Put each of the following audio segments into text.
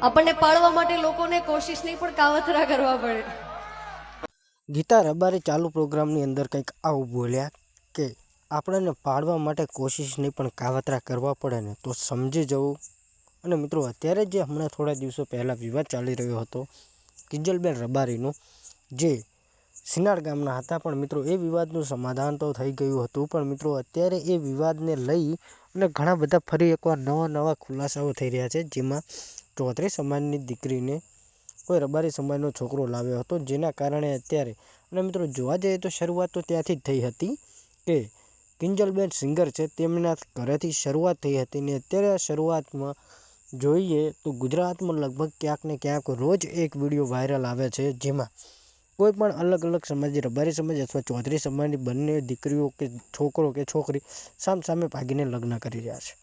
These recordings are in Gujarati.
આપણને પાળવા માટે લોકોને કોશિશ નહીં પણ કાવતરા કરવા પડે। ગીતા રબારી ચાલુ પ્રોગ્રામની અંદર કંઈક આવું બોલ્યા કે આપણને પાડવા માટે કોશિશ નહીં પણ કાવતરા કરવા પડે ને તો સમજી જવું। અને મિત્રો અત્યારે જે હમણાં થોડા દિવસો પહેલાં વિવાદ ચાલી રહ્યો હતો કિંજલબેન રબારીનો, જે સિનાડ ગામના હતા, પણ મિત્રો એ વિવાદનું સમાધાન તો થઈ ગયું હતું, પણ મિત્રો અત્યારે એ વિવાદને લઈ અને ઘણા બધા ફરી એકવાર નવા ખુલાસાઓ થઈ રહ્યા છે, જેમાં ચૌધરી સમાજની દીકરીને કોઈ રબારી સમાજનો છોકરો લાવ્યો હતો, જેના કારણે અત્યારે અને મિત્રો જોવા જઈએ તો શરૂઆત તો ત્યાંથી જ થઈ હતી કે કિંજલબેન સિંગર છે તેમના ઘરેથી શરૂઆત થઈ હતી ને અત્યારે આ શરૂઆતમાં જોઈએ તો ગુજરાતમાં લગભગ ક્યાંક ને ક્યાંક રોજ એક વિડીયો વાયરલ આવે છે, જેમાં કોઈ પણ અલગ સમાજ, રબારી સમાજ અથવા ચૌધરી સમાજની બંને દીકરીઓ કે છોકરો કે છોકરી સામે ભાગીને લગ્ન કરી રહ્યા છે।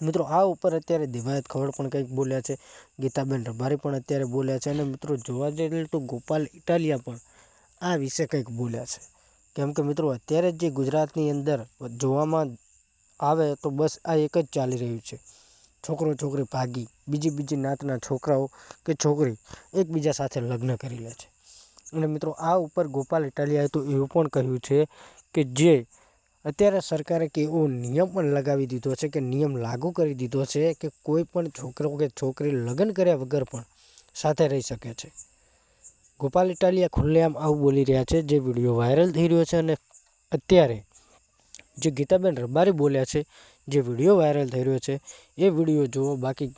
મિત્રો આ ઉપર અત્યારે દિવાયત ખવડ પણ કંઈક બોલ્યા છે, ગીતાબેન રબારી પણ અત્યારે બોલ્યા છે, અને મિત્રો જોવા જઈએ તો ગોપાલ ઇટાલિયા પણ આ વિશે કંઈક બોલ્યા છે, કેમ કે મિત્રો અત્યારે જે ગુજરાતની અંદર જોવામાં આવે તો બસ આ એક જ ચાલી રહ્યું છે, છોકરો છોકરી ભાગી બીજી નાતના છોકરાઓ કે છોકરી એકબીજા સાથે લગ્ન કરી લે છે। અને મિત્રો આ ઉપર ગોપાલ ઇટાલિયાએ તો એવું પણ કહ્યું છે કે જે અત્યારે સરકારે કે એવો નિયમ પણ લગાવી દીધો છે કે નિયમ લાગુ કરી દીધો છે કે કોઈ પણ છોકરો કે છોકરી લગ્ન કર્યા વગર પણ સાથે રહી શકે છે। ગોપાલ ઇટાલિયા ખુલ્લેઆમ આવું બોલી રહ્યા છે, જે વિડીયો વાયરલ થઈ રહ્યો છે, અને અત્યારે જે ગીતાબેન રબારી બોલ્યા છે, જે વિડીયો વાયરલ થઈ રહ્યો છે એ વિડીયો જુઓ। બાકી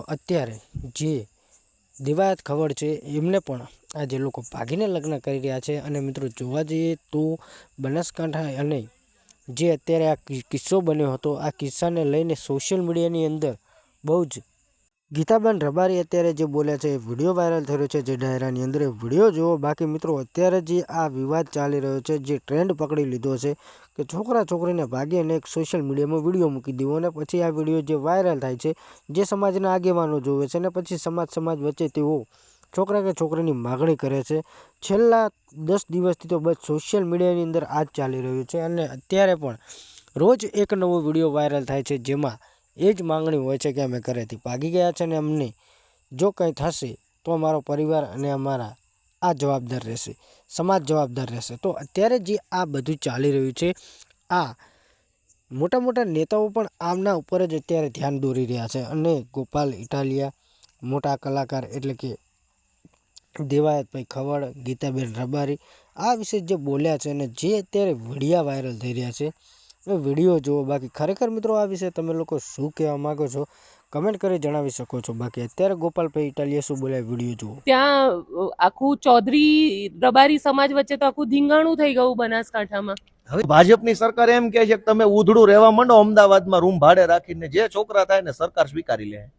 અત્યારે જે દિવાયત ખબર છે એમને પણ આ જે લોકો ભાગીને લગ્ન કરી રહ્યા છે, અને મિત્રો જોવા જઈએ તો બનાસકાંઠા અને જે અત્યારે આ કિસ્સો બન્યો હતો, આ કિસ્સાને લઈને સોશિયલ મીડિયાની અંદર બહુ જ ગીતાબેન રબારી અત્યારે જે બોલ્યા છે એ વિડીયો વાયરલ થઈ રહ્યો છે, જે ડાયરાની અંદર એ વિડીયો જુઓ। બાકી મિત્રો અત્યારે જે આ વિવાદ ચાલી રહ્યો છે, જે ટ્રેન્ડ પકડી લીધો છે કે છોકરા છોકરીને ભાગી અને એક સોશિયલ મીડિયામાં વિડીયો મૂકી દેવો, અને પછી આ વિડીયો જે વાયરલ થાય છે, જે સમાજના આગેવાનો જોવે છે, અને પછી સમાજ વચ્ચે તેઓ છોકરા કે છોકરીની માગણી કરે છે। છેલ્લા 10 દિવસથી તો બસ સોશિયલ મીડિયાની અંદર આ જ ચાલી રહ્યું છે, અને અત્યારે પણ રોજ એક નવો વિડીયો વાયરલ થાય છે, જેમાં એ જ માંગણી હોય છે કે અમે ઘરેથી ભાગી ગયા છે, અને અમને જો કંઈ થશે તો અમારો પરિવાર અને અમારા આ જવાબદાર રહેશે, સમાજ જવાબદાર રહેશે। તો અત્યારે જે આ બધું ચાલી રહ્યું છે, આ મોટા નેતાઓ પણ આમના ઉપર જ અત્યારે ધ્યાન દોરી રહ્યા છે, અને ગોપાલ ઇટાલિયા, મોટા કલાકાર એટલે કે દિવાયતભાઈ ખવડ, ગીતાબેન રબારી આ વિશે જે બોલ્યા છે, અને જે અત્યારે વિડીયો વાયરલ થઈ રહ્યા છે એ વિડીયો જુઓ। બાકી ખરેખર મિત્રો આ વિશે તમે લોકો શું કહેવા માંગો છો કમેન્ટ કરી જણાવી શકો છો। બાકી અત્યારે ગોપાલભાઈ ઇટાલિયા શું બોલ્યા વિડીયો જુઓ। ત્યાં આખું ચૌધરી રબારી સમાજ વચ્ચે તો આખું ધીંગાણું થઈ ગયું બનાસકાંઠામાં। હવે ભાજપની સરકાર એમ કહે છે કે તમે ઉધડું રહેવા માંડો અમદાવાદમાં રૂમ ભાડે રાખીને, જે છોકરા થાય ને સરકાર સ્વીકારી લે।